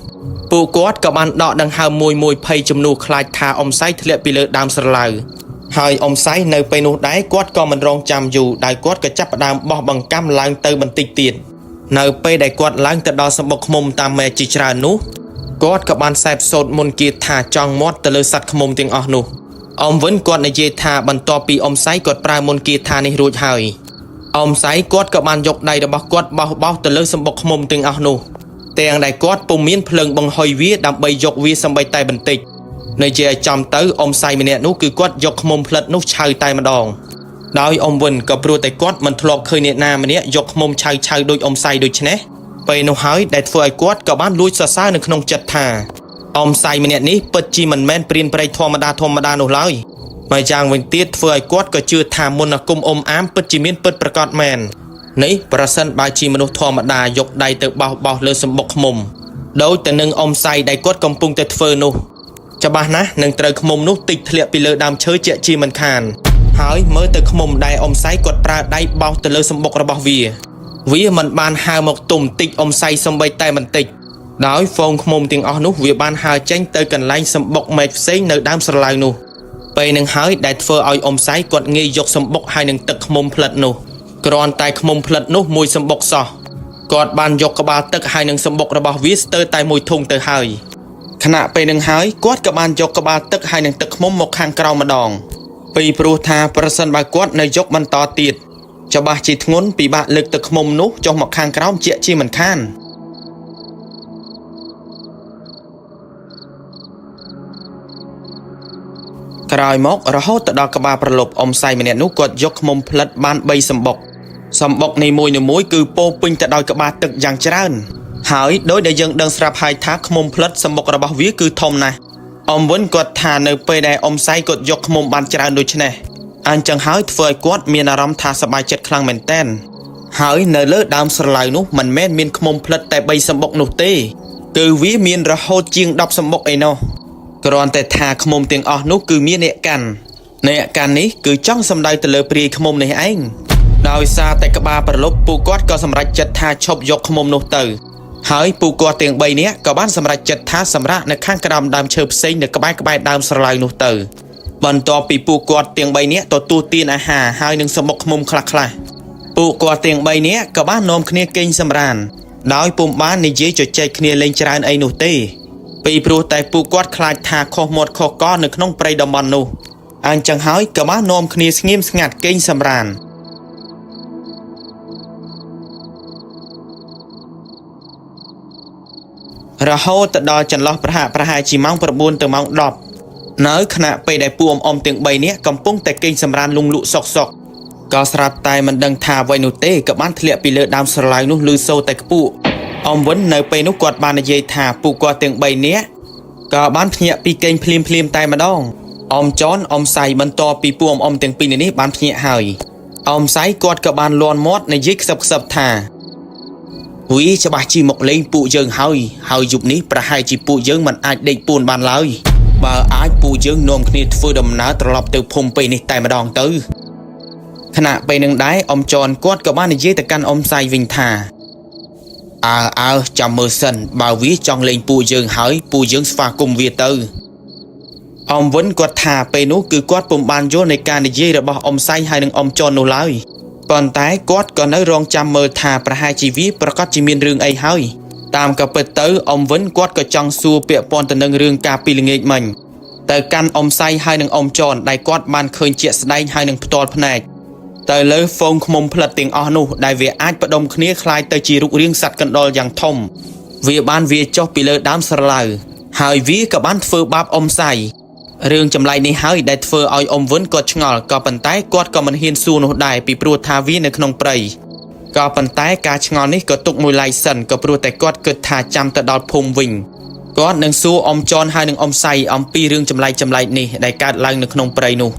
ពួកគាត់ក៏បានដកដង្ហើមមួយភ័យជំនួសខ្លាចថាអ៊ំសៃធ្លាក់ពីលើដើមស្រឡៅហើយអ៊ំសៃនៅពេលនោះដែរគាត់ក៏មិនរងចាំយូរដែលគាត់ក៏ចាប់ផ្ដើមបោះបង្កាំឡើងទៅបន្តិចទៀតនៅពេលដែលគាត់ឡើងទៅដល់សម្បុកឃ្មុំតាមមែជាច្រើននោះគាត់ក៏បានសែបសូត្រមន្តគាថាចង់មាត់ទៅលើសត្វឃ្មុំទាំងអស់នោះអ៊ំវិនគាត់និយាយថាបន្ទាប់ពីអ៊ំសៃគាត់ប្រើមន្តគាថានេះរួចហើយអ៊ំសៃគាត់ក៏បានយកដៃរបស់គាត់បោះទៅលើសម្បុកឃ្មុំទាំងអស់នោះទាំងដែលគាត់ពុំមានភ្លើងបង្ហុយវាដើម្បីយកវាសម្បីតែបន្តិចនៅជាចំទៅអ៊ំសៃម្នាក់នោះគឺគាត់យកឃ្មុំផ្លិតនោះឆៅតែម្ដងដោយអ៊ំវិនក៏ព្រោះតែគាត់មិនធ្លាប់ឃើញអ្នកណាម្នាក់យកឃ្មុំឆៅដូចអ៊ំសៃដូច្នេះពេលនោះហើយដែលធ្វើឲ្យគាត់ក៏បានលួចសរសើរនៅក្នុងចិត្តថាអ៊ំសៃម្នាក់នេះពិតជាមិនមែនព្រានព្រៃធម្មតានោះឡើយមកយ៉ាងវិញទៀតធ្វើឲ្យគាត់ក៏ជឿថាមន្តអាគមអ៊ំអាមពិតជាមានពិតប្រាកដមែននេះប្រសិនបើជាមនុស្សធម្មតាយកដៃទៅបោះលើសម្បុកឃ្មុំដោយទៅនឹងអ៊ំសៃដែលគាត់កំពុងតែធ្វើនោះច្បាស់ណាស់នឹងត្រូវឃ្មុំនោះតិចធ្លាក់ពីលើដើមឈើជាក់ជាមិនខានហើយមើលទៅឃ្មុំដែលអ៊ំសៃគាត់ប្រើដៃបោះទៅលើសម្បុករបស់វាមិនបានហើរមកទុំតិចអ៊ំសៃសំបីតែបន្តិចដោយហ្វូងឃ្មុំទាំងអស់នោះវាបានហើរចេញទៅកន្លែងសម្បុកមែកផ្សេងនៅដើមស្រឡៅនោះពេលនឹងហើយដែលធ្វើឲ្យអ៊ំសៃគាត់ងាយយកសម្បុកហើយនឹងទឹកឃ្មុំផ្លិតនោះគ្រាន់តែឃ្មុំផ្លិតនោះមួយសម្បុកសោះគាត់បានយកក្បាលទឹកហើយនឹងសម្បុករបស់វាស្ទើរតែមួយធុងទៅហើយខណៈពេលនឹងហើយគាត់ក៏បានយកក្បាលទឹកហើយនឹងទឹកឃ្មុំមកខាងក្រោមម្ដងពីព្រោះថាប្រសិនបើគាត់នៅយកបន្តទៀតច្បាស់ជាធ្ងន់ពិបាកលើកទឹកឃ្មុំនោះចុះមកខាងក្រោមជាក់ជាមិនខានក្រោយមករហូតទៅដល់ក្បាលប្រលប់អ៊ំសៃម្នាក់នោះគាត់យកឃ្មុំផ្លិតបាន3សម្បុកនីមួយគឺពោពេញទៅដោយក្បាលទឹកយ៉ាងច្រើនហើយដោយដែលយើងដឹងស្រាប់ហើយថាឃ្មុំផ្លិតសម្បុករបស់វាគឺធំណាស់អ៊ំវិនគាត់ថានៅពេលដែលអ៊ំសៃគាត់យកឃ្មុំបានច្រើនដូច្នេះអញ្ចឹងហើយធ្វើឲ្យគាត់មានអារម្មណ៍ថាសប្បាយចិត្តខ្លាំងមែនទែនហើយនៅលើដើមស្រឡៅនោះមិនមែនមានឃ្មុំផ្លិតតែ3សម្បុកនោះទេគឺវាមានរហូតជាង10សម្បុកឯណោះគ្រាន់តែថាឃ្មុំទាំងអស់នោះគឺមានអ្នកកាន់នេះគឺចង់សម្ដៅទៅលើព្រាយឃ្មុំនេះឯងដោយសារតែក្បាលប្រលប់ពួកគាត់ក៏សម្រេចចិត្តថាឈប់យកឃ្មុំនោះទៅហើយពួកគាត់ទាំង3នាក់ក៏បានសម្រេចចិត្តថាសម្រាកនៅខាងក្រោមដើមឈើផ្សេងនៅក្បែរដើមស្រឡៅនោះទៅ បន្ទាប់ពីពួកគាត់ទាំង3នាក់ទទួលទានអាហារហើយនឹងសម្បុកឃ្មុំខ្លះៗពួកគាត់ទាំង3នាក់ក៏បាននាំគ្នាគេងសម្រានដោយពុំបាននិយាយជជែកគ្នាលេងច្រើនអីនោះទេពីព្រោះតែពួកគាត់ខ្លាចថាខុសមាត់ខុសកនៅក្នុងព្រៃតំបន់នោះអញ្ចឹងហើយក៏បាននាំគ្នាស្ងៀមស្ងាត់គេងសម្រានរហូតដល់ចន្លោះប្រហែលជាម៉ោង 9 ទៅម៉ោង 10 នៅខណៈពេលដែលពួកអ៊ំទាំង3នាក់កំពុងតែគេងសម្រានលងលក់សុកក៏ស្រាប់តែមិនដឹងថាអ្វីនោះទេក៏បានធ្លាក់ពីលើដើមស្រឡៅនោះលឺសូរតែខ្ពស់អ៊ំវិននៅពេលនោះគាត់បាននិយាយថាពួកគាត់ទាំង3នាក់ក៏បានភ្ញាក់ពីគេងភ្លាមតែម្ដងអ៊ំចនអ៊ំសៃបន្ទាប់ពីពួកអ៊ំទាំងពីរនេះបានភ្ញាក់ហើយអ៊ំសៃគាត់ក៏បានលាន់មាត់និយាយខ្សឹបថាវីច្បាស់ជីមកលេងពួកយើងហើយយប់នេះប្រហែលជាពួកយើងមិនអាចដេកពួនបានឡើយបើអាចពួកយើងនាំគ្នាធ្វើដំណើរត្រឡប់ទៅភូមិពេលនេះតែម្ដងទៅខណៈពេលនឹងដែរអ៊ំចនគាត់ក៏បាននិយាយទៅកាន់អ៊ំសៃវិញថាអើចាំមើលសិនបើវាចង់លេងពួកយើងហើយពួកយើងស្វាគមន៍វាទៅអ៊ំវិនគាត់ថាពេលនោះគឺគាត់ពុំបានយល់នៃការនិយាយរបស់អ៊ំសៃហើយនឹងអ៊ំចននោះឡើយប៉ុន្តែគាត់ក៏នៅរងចាំមើលថាប្រហែលជាវាប្រកាសជាមានរឿងអីហើយតាមក៏ពិតទៅអ៊ំវិនគាត់ក៏ចង់សួរពាក់ព័ន្ធទៅនឹងរឿងការពីល្ងាចមិញទៅកាន់អ៊ំសៃហើយនឹងអ៊ំចនដែលគាត់បានឃើញជាក់ស្ដែងហើយនឹងផ្ទាល់ភ្នែកទៅលើហ្វូងឃ្មុំផ្លិតទាំងអស់នោះដែលវាអាចផ្ដុំគ្នាคล้ายទៅជារូបរាងសត្វកណ្ដុរយ៉ាងធំវាបានវាចុះពីលើដើមស្រឡៅហើយវាក៏បានធ្វើបាបអ៊ំសៃរឿងចម្លែកនេះហើយដែលធ្វើឲ្យអ៊ំវិនគាត់ឆ្ងល់ក៏ប៉ុន្តែគាត់ក៏មិនហ៊ានសួរនោះដែរពីព្រោះថាវានៅក្នុងព្រៃក៏ប៉ុន្តែការឆ្ងល់នេះក៏ទុកមួយឡែកសិនក៏ព្រោះតែគាត់គិតថាចាំទៅដល់ភូមិវិញគាត់នឹងសួរអ៊ំចនហើយនឹងអ៊ំសៃអំពីរឿងចម្លែកនេះដែលកើតឡើងនៅក្នុងព្រៃនោះ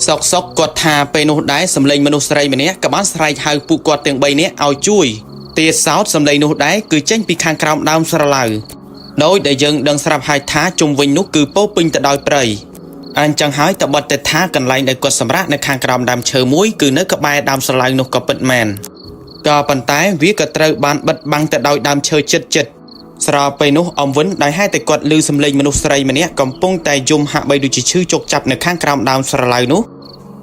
សុកគាត់ថាពេលនោះដែរសម្លេងមនុស្សស្រីម្នាក់ក៏បានស្រែកហៅពួកគាត់ទាំង3នាក់ឲ្យជួយទៀតសោតសម្លេងនោះដែរគឺចេញពីខាងក្រោមដើមស្រឡៅដោយដែលយើងដឹងស្រាប់ហើយថាជុំវិញនោះគឺពោពេញទៅដោយព្រៃអញ្ចឹងហើយតបិតតែថាកន្លែងដែលគាត់សម្រាកនៅខាងក្រោមដើមឈើមួយគឺនៅក្បែរដើមស្រឡៅនោះក៏ពិតមែនក៏ប៉ុន្តែវាក៏ត្រូវបានបិទបាំងទៅដោយដើមឈើជិតស្របពេលនោះអ៊ំវិនដែលហេតុតែគាត់ឮសម្លេងមនុស្សស្រីម្នាក់កំពុងតែយំហាក់បីដូចជាឈឺជោគចាប់នៅខាងក្រោមដើមស្រឡៅនោះ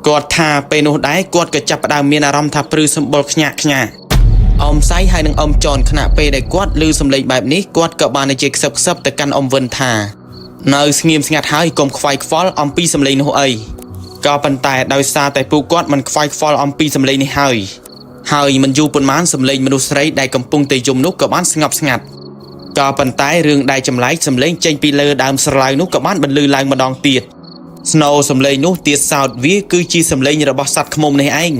គាត់ថាពេលនោះដែរគាត់ក៏ចាប់ផ្ដើមមានអារម្មណ៍ថាព្រឺសម្បុរខ្ញាក់អ៊ំសៃហើយនឹងអ៊ំចនខណៈពេលដែលគាត់ឮសម្លេងបែបនេះគាត់ក៏បាននិយាយខ្សឹបទៅកាន់អ៊ំវិនថានៅស្ងៀមស្ងាត់ហើយកុំខ្វាយខ្វល់អំពីសម្លេងនោះអីក៏ប៉ុន្តែដោយសារតែពួកគាត់មិនខ្វាយខ្វល់អំពីសម្លេងនេះហើយមិនយូរប៉ុន្មានសម្លេងមនុស្សស្រីដែលកំពុងតែយំនោះក៏បានស្ងប់ស្ងាត់ក៏ប៉ុន្តែរឿងដែលចម្លែកសម្លេងចេញពីលើដើមស្រឡៅនោះក៏បានបន្លឺឡើងម្ដងទៀតស្នូសម្លេងនោះទៀតសោតវាគឺជាសម្លេងរបស់សត្វឃ្មុំនេះឯង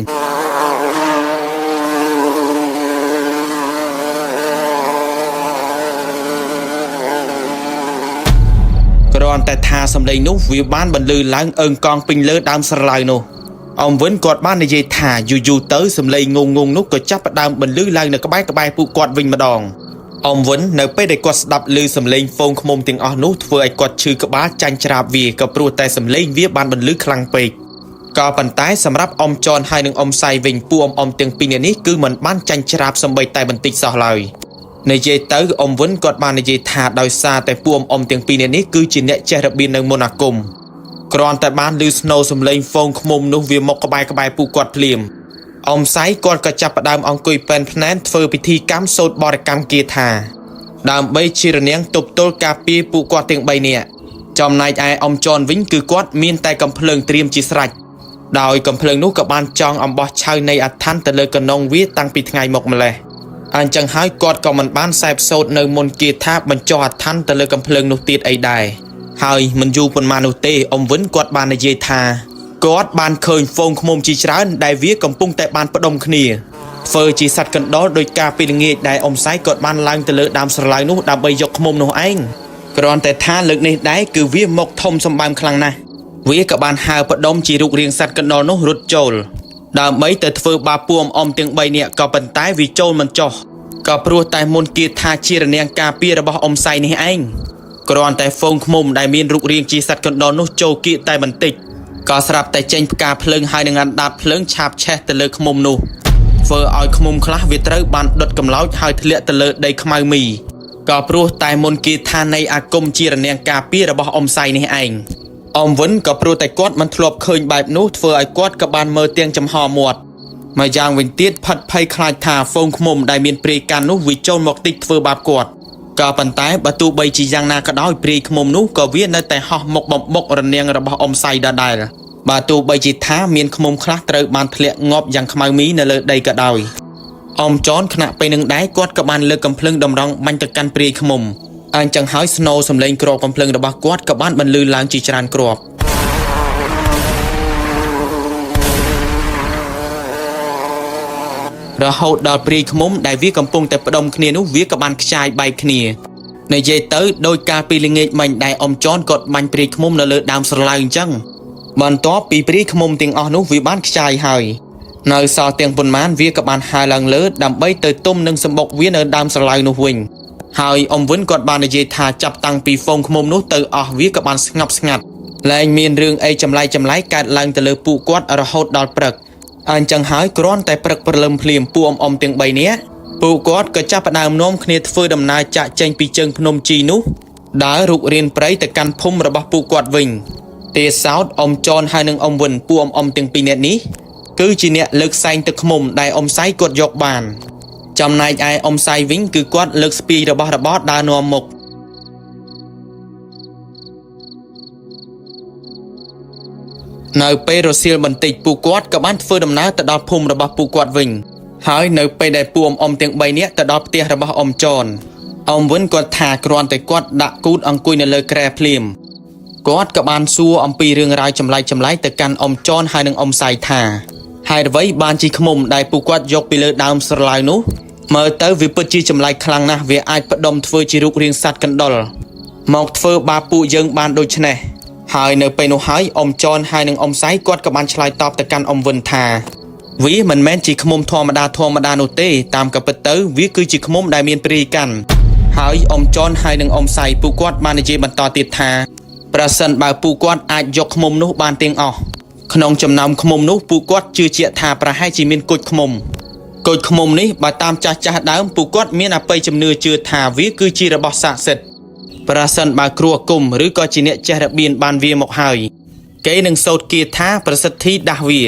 គ្រាន់តែថាសម្លេងនោះវាបានបន្លឺឡើងអើងកងពេញលើដើមស្រឡៅនោះអ៊ំវិនគាត់បាននិយាយថាយូរទៅសម្លេងងងនោះក៏ចាប់ផ្ដើមបន្លឺឡើងនៅក្បែរពួកគាត់វិញម្ដងអ៊ំវិននៅពេលដែលគាត់ស្ដាប់ឮសម្លេងហ្វូងឃ្មុំទាំងអស់នោះធ្វើឲ្យគាត់ឈឺក្បាលចាញ់ច្រាបវាក៏ព្រោះតែសម្លេងវាបានបន្លឺខ្លាំងពេកក៏ប៉ុន្តែសម្រាប់អ៊ំចនហើយនឹងអ៊ំសៃវិញពួកអ៊ំទាំងពីរនេះគឺមិនបានចាញ់ច្រាបសំបីតែបន្តិចសោះឡើយនិយាយទៅអ៊ំវិនគាត់បាននិយាយថាដោយសារតែពួកអ៊ំទាំងពីរនេះគឺជាអ្នកចេះរបៀបនៅមន្តអាគមគ្រាន់តែបានឮស្នូសម្លេងហ្វូងឃ្មុំនោះវាមកក្បែរពួកគាត់ភ្លាមអ៊ំសៃគាត់ក៏ចាប់ផ្ដើមអង្គុយពេនភ្នែនធ្វើពិធីកម្មសូត្របរិកម្មគាថាដើម្បីជារនាំងទប់ទល់ការពារពួកគាត់ទាំង3នាក់ចំណែកឯអ៊ំចនវិញគឺគាត់មានតែកំភ្លើងត្រៀមជាស្រេចដោយកំភ្លើងនោះក៏បានចងអំបោះឆៅនៃអាថ័ន្តទៅលើកណ្ដុងវាតាំងពីថ្ងៃមកម្លេះអញ្ចឹងហើយគាត់ក៏មិនបានសែបសូត្រនៅមន្តគាថាបញ្ចុះអាថ័ន្តទៅលើកំភ្លើងនោះទៀតអីដែរហើយមិនយូរប៉ុន្មាននោះទេអ៊ំវិនគាត់បាននិយាយថាគាត់បានឃើញហ្វូងឃ្មុំជាច្រើនដែលវាកំពុងតែបានផ្ដុំគ្នាធ្វើជាសត្វកណ្ដុរដោយការពីល្ងាចដែលអ៊ំសៃគាត់បានឡើងទៅលើដើមស្រឡៅនោះដើម្បីយកឃ្មុំនោះឯងគ្រាន់តែថាលើកនេះដែរគឺវាមកធំសម្បើមខ្លាំងណាស់វាក៏បានហើរផ្ដុំជារូបរាងសត្វកណ្ដុរនោះរត់ចូលដើម្បីទៅធ្វើបាបពួកអ៊ំទាំង3នាក់ក៏ប៉ុន្តែវាចូលមិនចុះក៏ព្រោះតែមុនគាថាជារនាំងការពាររបស់អ៊ំសៃនេះឯងគ្រាន់តែហ្វូងឃ្មុំដែលមានរូបរាងជាសត្វកណ្ដុរនោះចូលគៀកតែបន្តិចក៏ស្រាប់តែចេញផ្កាភ្លើងហើយនឹងអណ្ដាតភ្លើងឆាបឆេះទៅលើឃ្មុំនោះធ្វើឲ្យឃ្មុំខ្លះវាត្រូវបានដុតកម្លោចហើយធ្លាក់ទៅលើដីខ្មៅមី ก็ព្រោះតែមុនគេថានៃអាគមជារនាំងការពាររបស់អ៊ំសៃនេះឯងអ៊ំវិនក៏ព្រោះតែគាត់មិនធ្លាប់ឃើញបែបនោះធ្វើឲ្យគាត់ក៏បានមើលទាំងចំហមាត់មកយ៉ាងវិញទៀតផិតភ័យខ្លាចថាហ្វូងឃ្មុំដែលមានព្រាយកាន់នោះវាចូលមកតិចធ្វើបាបគាត់ក៏ប៉ុន្តែបើទោះបីជាយ៉ាងណាក៏ដោយព្រាយឃ្មុំនោះក៏វានៅតែហោះមុខបំបុករនាំងរបស់អ៊ំសៃដដែលបើទោះបីជាថាមានឃ្មុំខ្លះត្រូវបានធ្លាក់ងាប់យ៉ាងខ្មៅមីនៅលើដីក៏ដោយអ៊ំចនខណៈពេលនឹងដែរគាត់ក៏បានលើកកំភ្លើងតម្រង់បាញ់ទៅកាន់ព្រាយឃ្មុំអញ្ចឹងហើយស្នូសំឡេងគ្រាប់កំភ្លើងរបស់គាត់ក៏បានបន្លឺឡើងជាច្រើនគ្រាប់រហូតដល់ព្រាយឃ្មុំដែលវាកំពុងតែផ្ដុំគ្នានោះវាក៏បានខ្ចាយបែកគ្នានិយាយទៅដោយការពីល្ងាចមិញដែលអ៊ំចនគាត់បាញ់ព្រាយឃ្មុំនៅលើដើមស្រឡៅអញ្ចឹងបន្ទាប់ពីព្រាយឃ្មុំទាំងអស់នោះវាបានខ្ចាយហើយនៅសល់ទាំងប៉ុន្មានវាក៏បានហើរឡើងលើដើម្បីទៅទុំនឹងសម្បុកវានៅដើមស្រឡៅនោះវិញហើយអ៊ំវិនគាត់បាននិយាយថាចាប់តាំងពីហ្វូងឃ្មុំនោះទៅអស់វាក៏បានស្ងប់ស្ងាត់លែងមានរឿងអីចម្លែកកើតឡើងទៅលើពួកគាត់រហូតដល់ព្រឹកអញ្ចឹងហើយគ្រាន់តែព្រឹកព្រលឹមភ្លាមពួកអ៊ំទាំង3នាក់ពួកគាត់ក៏ចាប់ផ្ដើមនាំគ្នាធ្វើដំណើរចាក់ចេញពីជើងភ្នំជីនោះដើររុករៀនព្រៃទៅកាន់ភូមិរបស់ពួកគាត់វិញទេសោតអ៊ំចនហើយនិងអ៊ំវិនពួកអ៊ំទាំង2នាក់នេះគឺជាអ្នកលើកសែងទឹកឃ្មុំដែលអ៊ំសៃគាត់យកបានចំណែកឯអ៊ំសៃវិញគឺគាត់លើកស្ពាយរបស់របរដើរនាំមុខនៅពេលរសៀលបន្តិចពួកគាត់ក៏បានធ្វើដំណើរទៅដល់ភូមិរបស់ពួកគាត់វិញហើយនៅពេលដែលពួកអ៊ំទាំង3នាក់ទៅដល់ផ្ទះរបស់អ៊ំចនអ៊ំវិនគាត់ថាគ្រាន់តែគាត់ដាក់គូតអង្គុយនៅលើគ្រែភ្លាមគាត់ក៏បានសួរអំពីរឿងរ៉ាវចម្លែកទៅកាន់អ៊ំចនហើយនិងអ៊ំសៃថាហេតុអ្វីបានជាឃ្មុំដែលពួកគាត់យកពីលើដើមស្រឡៅនោះមើលទៅវាពិតជាចម្លែកខ្លាំងណាស់វាអាចផ្ដុំធ្វើជារូបរាងសត្វកណ្ដុរមកធ្វើបាបពួកយើងបានដូច្នេះហើយនៅពេលនោះហើយអ៊ំចនហើយនិងអ៊ំសៃគាត់ក៏បានឆ្លើយតបទៅកាន់អ៊ំវិនថាវាមិនមែនជាឃ្មុំធម្មតានោះទេតាមក៏ពិតទៅវាគឺជាឃ្មុំដែលមានព្រាយកាន់ហើយអ៊ំចនហើយនិងអ៊ំសៃពួកគាត់បាននិយាយបន្តទៀតថាប្រសិនបើពួកគាត់អាចយកឃ្មុំនោះបានទាំងអស់ក្នុងចំណោមឃ្មុំនោះពួកគាត់ជឿជាក់ថាប្រហែលជាមានគុជឃ្មុំនេះបើតាមចាស់ដើមពួកគាត់មានអបិយជំនឿជឿថាវាគឺជារបស់ស័ក្តិសិទ្ធិប្រសិនបើគ្រូអាគមឬក៏ជាអ្នកចេះរបៀនបានវាមកហើយគេនឹងសូត្រគាថាប្រសិទ្ធិដាស់វា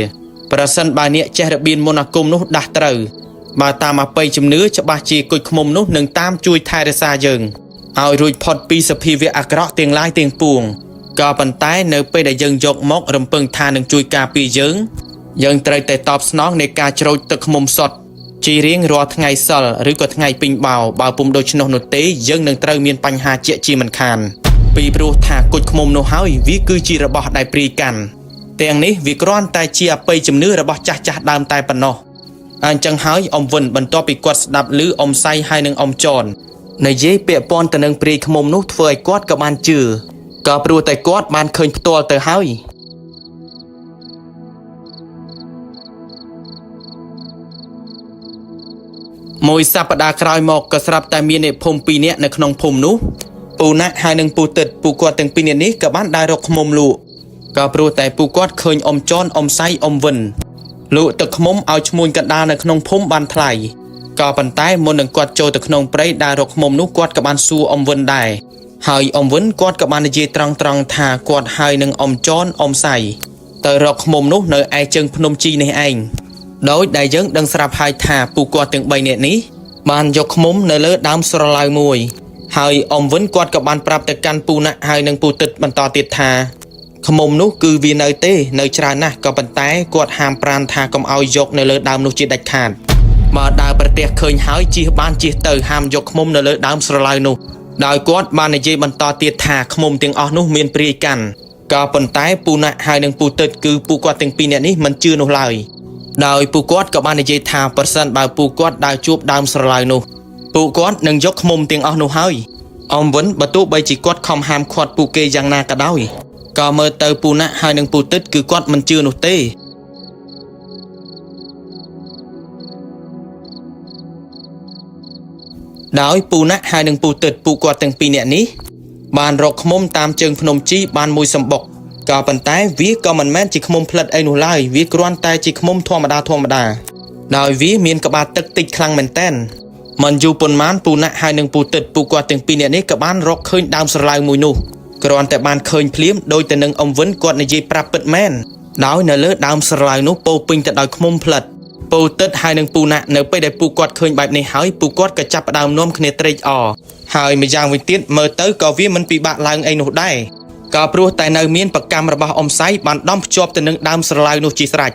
ប្រសិនបើអ្នកចេះរបៀនមុនអាគមនោះដាស់ត្រូវបើតាមអបិយជំនឿច្បាស់ជាគុជឃ្មុំនោះនឹងតាមជួយថែរក្សាយើងឲ្យរួចផុតពីសភាវៈអាក្រក់ទាំងឡាយទាំងពួងក៏ប៉ុន្តែនៅពេលដែលយើងយកម្ករំពឹងថានឹងជួយការពារយើងត្រូវតែតបស្នងនៃការច្រូចទឹកឃ្មុំសុទ្ធជារៀងរាល់ថ្ងៃសិលឬក៏ថ្ងៃពេញបោបើពុំដូច្នោះនោះទេយើងនឹងត្រូវមានបញ្ហាជាក់ជាមិនខានពីព្រោះថាគុជឃ្មុំនោះហើយវាគឺជារបស់ដែលព្រាយកាន់ទាំងនេះវាគ្រាន់តែជាអបិយជំនឿរបស់ចាស់ដើមតែប៉ុណ្ណោះអញ្ចឹងហើយអ៊ំវិនបន្ទាប់ពីគាត់ស្ដាប់ឮអ៊ំសៃហើយនិងអ៊ំចននិយាយពាក្យពាន់ទៅនឹងព្រាយឃ្មុំនោះធ្វើឲ្យគាត់ក៏បានជឿក៏ព្រោះតែគាត់បានឃើញផ្ទាល់ទៅហើយមួយសប្តាហ៍ក្រោយមកក៏ស្រាប់តែមានអ្នកភូមិ2នាក់នៅក្នុងភូមិនោះពូណាក់ហើយនិងពូទឹកពួកគាត់ទាំង2នាក់នេះក៏បានដើររកឃ្មុំលក់ក៏ព្រោះតែពួកគាត់ឃើញអ៊ំចនអ៊ំសៃអ៊ំវិនលក់ទឹកឃ្មុំឲ្យឈ្មួញកណ្ដាលនៅក្នុងភូមិបានថ្លៃក៏ប៉ុន្តែមុននឹងគាត់ចូលទៅក្នុងព្រៃដើររកឃ្មុំនោះគាត់ក៏បានសួរអ៊ំវិនដែរហើយអ៊ំវិនគាត់ក៏បាននិយាយត្រង់ថាគាត់ហើយនឹងអ៊ំចនអ៊ំសៃទៅរកឃ្មុំនោះនៅឯជើងភ្នំជីនេះឯងដោយដែលយើងដឹងស្រាប់ហើយថាពួកគាត់ទាំង3នាក់នេះបានយកឃ្មុំនៅលើដើមស្រឡៅមួយហើយអ៊ំវិនគាត់ក៏បានប្រាប់ទៅកាន់ពូណាក់ហើយនិងពូទឹកបន្តទៀតថាឃ្មុំនោះគឺវានៅច្រើនណាស់ក៏ប៉ុន្តែគាត់ហាមប្រាមថាកុំឲ្យយកនៅលើដើមនោះជាដាច់ខាតបើដើរប្រទះឃើញហើយជិះទៅហាមយកឃ្មុំនៅលើដើមស្រឡៅនោះដោយគាត់បាននិយាយបន្តទៀតថាឃ្មុំទាំងអស់នោះមានព្រាយកាន់ក៏ប៉ុន្តែពូណាក់ហើយនិងពូទឹកគឺពួកគាត់ទាំង2នាក់នេះមិនជឿនោះឡើយដោយពួកគាត់ក៏បាននិយាយថាប្រសិនបើពួកគាត់ដើរជួបដើមស្រឡៅនោះពួកគាត់នឹងយកឃ្មុំទាំងអស់នោះហើយអ៊ំវិនបើទោះបីជាគាត់ខំហាមឃាត់ពួកគេយ៉ាងណាក៏ដោយក៏មើលទៅពូណាក់ហើយនិងពូទឹកគឺគាត់មិនជឿនោះទេដោយពូណាក់ហើយនិងពូទឹកពួកគាត់ទាំង2នាក់នេះបានរកឃ្មុំតាមជើងភ្នំជីបានមួយសម្បុកក៏ប៉ុន្តែវាក៏មិនមែនជាឃ្មុំផ្លិតអីនោះឡើយវាគ្រាន់តែជាឃ្មុំធម្មតាដោយវាមានក្បាលទឹកតិចខ្លាំងមែនទែន มันอยู่ปนมานปูนะหายหนึ่งปูติดปูกว่าถึงปีนี้กับบ้านรกเคยดาวสลายมวยนูกรอนแต่บ้านเคยพลิ้มโดยแต่หนึ่งอมวินกวดในยีปรับเปิดแม่นดาวเนื้อเลือดดาวสลายนูปูปิงแต่ดาวขมุมพลัดปูติดหายหนึ่งปูนะเนื้อไปได้ปูกวดเคยแบบในหายปูกวดกระจับดาวน้อมคเนตรีอหายไม่ยางวิติดเมื่อเตอร์ก็วิมันปีบะลางไอหนูได้ก็ปลัวแต่เนื้อเมียนปากกามระบาอมไซบันดอมจบแต่หนึ่งดาวสลายนูจีสระ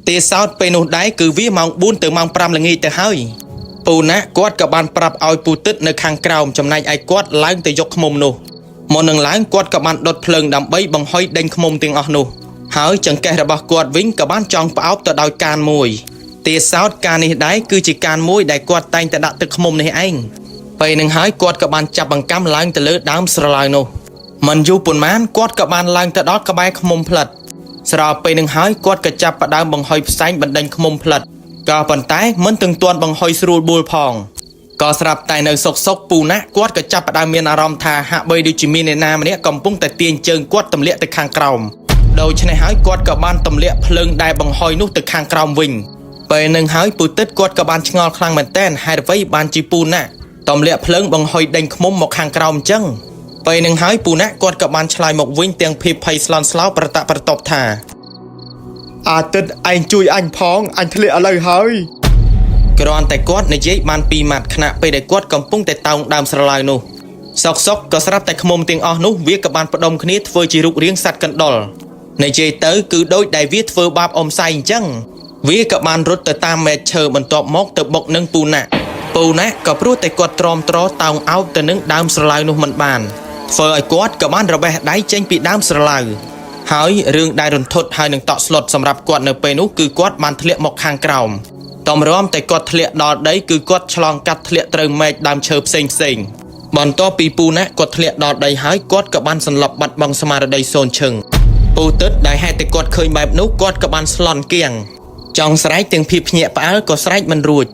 เตะซาวไปหนูได้คือวิมังบุญแต่มังปรำละงีแต่หายปูนะกวดกับบานปรับเอาปูติดในคางกราวจำนายไอกวดล้างแต่ยกขมุมนูมอนึงล้างกวดกับบ้านดดเพลิงดำใบบังห้อยเด้งขมมติงออกนูหายจังแกระบกวดวิ่งกับบ้านจองเปล่าต่อดาวการมวยเตะสาวการนี้ได้คือจิการมวยได้กวดแต่งแต่ดักตึกขมมในเองไปหนึ่งหายกวดกับบ้านจับบังกำล้างแต่เลือดดำสลายนูมันอยู่ปุ่นมันกวดกับบ้านล้างแต่ดอกกระบายขมมพลัดสระไปหนึ่งหายกวดกับจับประดามบังห้อยแสงบันเด้งขมมพลัดก็ปันท้ายมันตึงตัวบังห้อยสรูบูลพองก็สลับแต่ในซกปูนะกวดกระจับประดามเมียนอารมณ์ทาหะใบดิจิมีในนามันเนี้ยกำปุ้งแต่เตียงเจิงกวดตำเละแต่คางกราวโดยชนะหายกวดกับบ้านตำเละเพลิงได้บังหอยนุแต่คางกราววิ่งไปหนึ่งหายปูติดกวดกับบ้านชงอคลังเหมือนเต้นหายไว้บ้านจีปูนะตำเละเพลิงบังหอยเด้งขมุมหมกคางกราวจังไปหนึ่งหายปูนะกวดกับบ้านชลายหมกวิ่งเตียงพีไพสลอนสลาวประตะประตบทาอาติดไอจุยอันพองอันทะเลอะไรหายกรอนแต่กวดในเย็บมันปีมัดขณะไปได้กวดกำปุ้งแต่เตาดำสลายนูซอกก็สลับแต่ขมมเตียงออนุเวียกับบานประดมคณิตเฟอร์จีรุกเรียงสัตว์กันดอลในเจเตอร์คือโดยได้เวียเฟอร์บาบอมไซจังเวียกับบานรถแต่ตามแมเชอร์บนตบมกแต่บกนึงปูนะก็รู้แต่กวดตรอมตรอเตาเอาแต่นึงดำสลายนูมันบานเฟอร์ไอกวดกับบานระเบะได้เจงปีดำสลายหายเรื่องได้รนทดหายหนึ่งต่อสลดสำหรับกวดในเปนุคือกวดบานทะเลหมกคางกราวตอมร้อมแต่กดทะเลดอดได้คือกดฉลองกัดทะเลเติมเมฆดำเชิบเซ็งบอนต่อปีปูนะกดทะเลดอดได้หายกดกับบ้านสลับบัดบังสมาร์ได้โซนเชิงปูตึดได้ให้แต่กดเคยแบบนุกดกับบ้านสลอนเกียงจองสไลด์เตียงพิบเหนียปะก็สไลด์มันรูด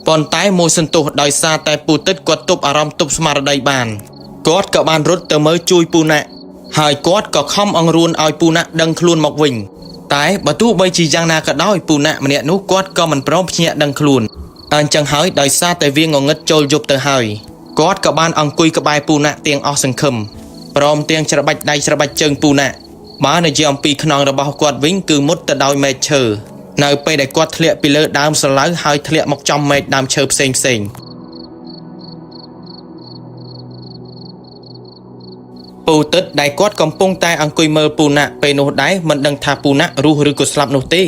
ปอนใต้โมสันตุดอยซาแต่ปูตึดกดตุบอารมณ์ตุบสมาร์ได้บานกดกับบ้านรถเติมเมอจุยปูนะหายกดก็ค่อมอังรูนเอาปูนะดังคลุนหมกวิ่งแต่ประตูใบจีจังนากระด้อยปูนะมันเนี่ยนุกดก็มันพร้อมเพียดังคลุนอันจังหายได้ซาแต่เวียงงเงิดโจลยุบเตอหายกอดกับบ้านอังกุยกับใบปูนะเตียงออสังคมพร้อมเตียงฉบับใดฉบับเจิงปูนะมาในเจียมปีขนองระบาดกอดวิ่งคือมุดแต่ดอยเมเชอร์ในไปได้กอดทะเลไปเลือดดำสลายหายทะเลมกจอมเมดดำเชิบเซ็งปูตึดได้กอดกำปงแต่อังกุยเมอปูนะไปโนได้มันดังทาปูนะรู้หรือกุศลโนตี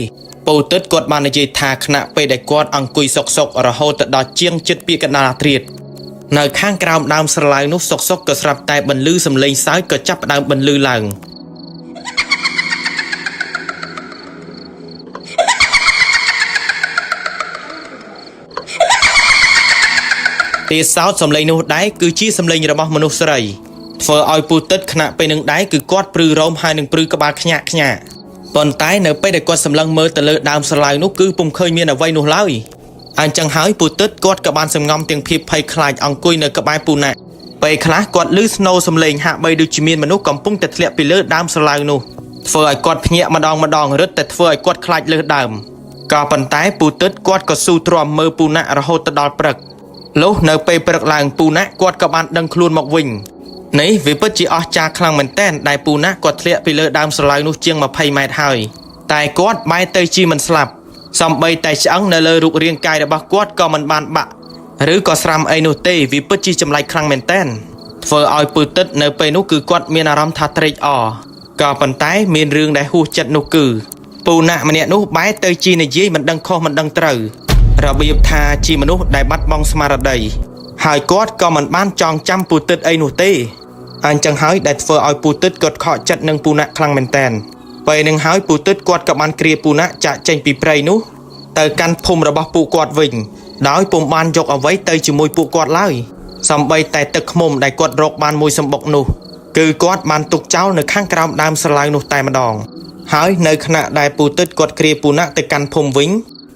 ปูตึดกดบานในเจทาขณะไปได้กอดอังกุยซกระโหตดอเจียงจิตปีกันนาเทียดในข้างกราวดำสลายนุซกก็สลับแต่บรรลือสำเลงซ้ายก็จับดำบรรลือหลังเตะสาวสำเลงนุได้คือชี้สำเลงระบมนุษย์ไรเฟอร์เอาปูตึดขณะไปหนึ่งได้คือกอดปรือร้อมหายหนึ่งปรือกระบาขยะตอนท้ายเนไปได้กอดสำลังเมื่อแต่เลือดดำสลายนุคือปุ่มเคยมีในวัยนุเล่าอันจังหายปูตึดกอดกับบานสำงอมเตียงพิบไผ่คลายอังกุยในกระบายปูนะไปคลาสกอดลือสโนสำเลงหะใบดูจิมีนมนุษย์กำปุ้งแต่เทลียไปเลือดดำสลายนุเฟอร์ไอกอดเพียมาดองรถแต่เฟอร์ไอกอดคลายเลือดดำก็ปันท้ายปูตึดกอดก็สู้ตรอมเมื่อปูนะระโหตดอลปรักลุเนไปปรักหลังปูนะกอดกับบานดังคลุนหมกวิ่งนี่วิปจิอจากคลังเหมือนเต้นได้ปูนะกดเลี้ยไปเลือดำสลายนุเจียงมาไพ่ไม้ไทยแต่กอดใบเตยจีมันสลับสมใบแต่ช้างในเลยรุกเรียงกายระบกอดก็มันบานบะหรือก็สลัมไอโนเตวิปจิจำไลคลังเหมือนเต้นเฟอร์เอาปูตึดในไปนุคือกอดมีอารมณ์ทัดเตยก็ปันท้ายมีเรื่องได้หูจัดนุคือปูนะมันเนี่ยนุใบเตยจีในยี่มันดังคอมันดังเตยระเบียบทาจีมนุได้บัดมองสมาร์ดได้หายกอดก็มันบ้านจองจำปูตึดไอโนเตอันจังหายได้เฟอร์เอาปูตึดกดขอจัดหนึ่งปูนะคลังเหมือนเต้นไปหนึ่งหายปูตึดกอดกับมันเกลียปูนะจะเจงปีไพรนุแต่การพุ่มระบปูกอดวิ่งดาวปุ่มบานยกเอาไว้เตยจมวยปูกอดไล่สมใบแต่ตึกมุมได้กอดรกบานมวยสมบกนุคือกอดมันตุกเจ้าในข้างกรามดามสลายนุแต่มาดองหายในขณะได้ปูตึดกอดเกลียปูนะแต่การพุ่มวิ่ง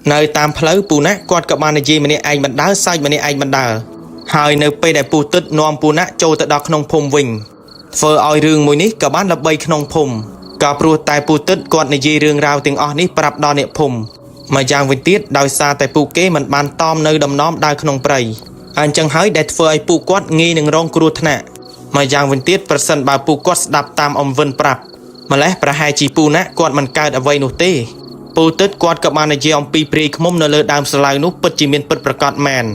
ในตามเพลปูนะกอดกับมันในยีมันในไอมันดาไซมันในไอมันดาหายในไปได้ปูตึดนอมปูนะโจตะดอกขนมพุ่มวิ่งเฟอร์เอาเรื่องมวยนี้กับบ้านระเบิดขนมพุ่มกับปลัวแต่ปูตึดกอดในยีเรื่องราวติงออนี้ปรับดอนเนี่ยพุ่มมาอย่างวินติดดาวซาแต่ปูเก้มันบานตอมในดำน้อมได้ขนมไพร អញ្ចឹងហើយដែលធ្វើឲ្យពួកគាត់ងាយនឹងរងគ្រោះថ្នាក់មកយ៉ាងវិញទៀតប្រសិនបើពួកគាត់ស្ដាប់តាមអំវិនប្រាប់ម្លេះប្រហែលជាពូណាគាត់មិនកើតអ្វីនោះទេពូទិតគាត់ក៏បាននិយាយអំពីព្រាយឃ្មុំនៅលើដើមស្រឡៅនោះពិតជាមានពិតប្រាកដមែន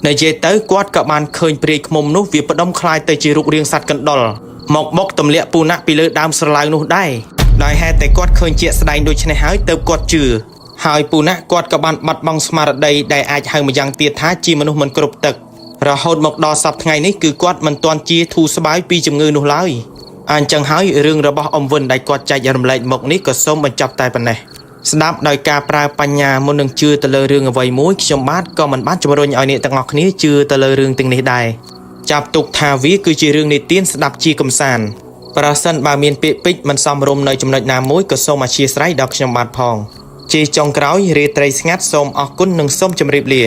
និយាយទៅគាត់ក៏បានឃើញព្រាយឃ្មុំនោះវាផ្ដុំคล้ายទៅជារូបរាងសត្វកណ្ដុរមកទម្លាក់ពូណាពីលើដើមស្រឡៅនោះដែរដោយហេតុតែគាត់ឃើញជាក់ស្ដែងដូច្នេះហើយទើបគាត់ជឿហើយពូណាគាត់ក៏បានបាត់បង់ស្មារតីដែលអាចហៅម្យ៉ាងទៀតថាជាមនុស្សមិនគ្រប់ទឹករហូតមកដល់សប្តាហ៍ថ្ងៃនេះគឺគាត់មិនទាន់ជាធូរស្បើយពីជំងឺនោះឡើយអញ្ចឹងហើយរឿងរបស់អ៊ំវិនដែលគាត់ចែករំលែកមកនេះក៏សូមបញ្ចប់តែប៉ុណ្ណេះស្ដាប់ដោយការប្រើបញ្ញាមុននឹងជឿទៅលើរឿងអ្វីមួយខ្ញុំបាទក៏មិនបានជំរុញឲ្យអ្នកទាំងអស់គ្នាជឿទៅលើរឿងទាំងនេះដែរចាប់ទុកថាវាគឺជារឿងនិទានស្ដាប់ជាកំសាន្តប្រសិនបើមានពាក្យពេចន៍មិនសមរម្យនៅចំណុចណាមួយក៏សូមអធ្យាស្រ័យដល់ខ្ញុំបាទផងជាចុងក្រោយរាត្រីស្ងាត់សូមអរគុណនិងសូមជម្រាបលា